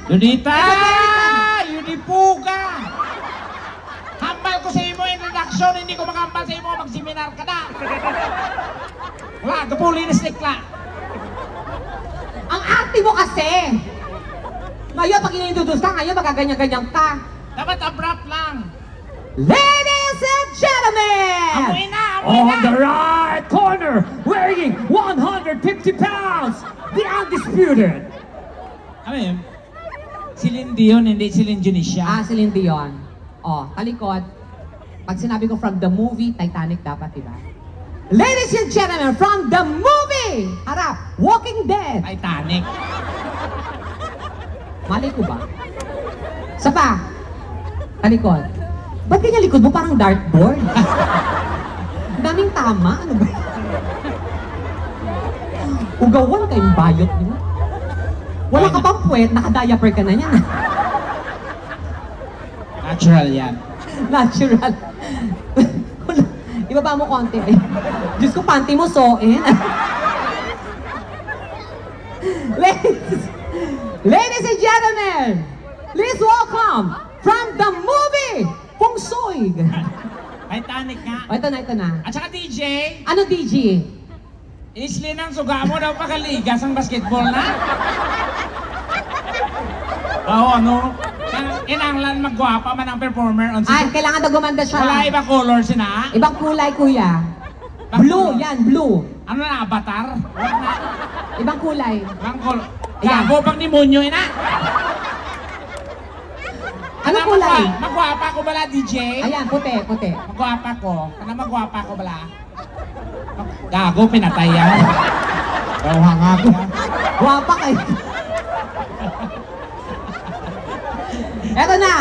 Lunita! Unipuga! Hambal ko sa imo yung redaksyon, hindi ko makahambal sa imo, mag-seminar ka na! Wala, kapuli na snikla! Ang arte mo kasi! Ngayon, pag inintroduce ka, ngayon magaganyan-ganyan ka. Dapat abrupt lang! Ladies and gentlemen! Amoy na! Amoy na! On the right corner, weighing 150 pounds, the undisputed. Ano yun? Si Lindy yun, hindi si Lindyunisha. Ah, si Lindy yun. Oh, talikod. Pag sinabi ko from the movie, Titanic dapat, diba? Ladies and gentlemen, from the movie! Harap, Walking Dead. Titanic. Mali ko ba? Isa pa. Talikod. Ba't ganyan likod mo? Parang dartboard. Daming tama. Ano ba? Ugawan kayong bayot niyo. Wala ka pang puwet, naka-diaper ka na yan. Natural yan. Natural. Ibaba mo konti eh. Diyos ko, panty mo soin. Ladies and gentlemen, please welcome from the movie, Pungsoy. Titanic nga. O, ito na. At saka DJ, Ano, DJ? isli ng suga mo daw pakaligas ang basketball na. Oo, ano? Inanglan magwapa man ang performer on Ay, kailangan daw gumanda siya. Wala ibang color sina. Ibang kulay, kuya. Blue, yan, blue. Ano na, avatar? Wala na. Ibang kulay. Ibang color. Ayan. Gago pang demonyo ina. Ano kulay? Magwapa ko bala, DJ? Ayan, puti. Magwapa ko. Ano magwapa ko bala? Gago, pinatay yan. Gawang nga ko. Guwapa kayo. Eto na.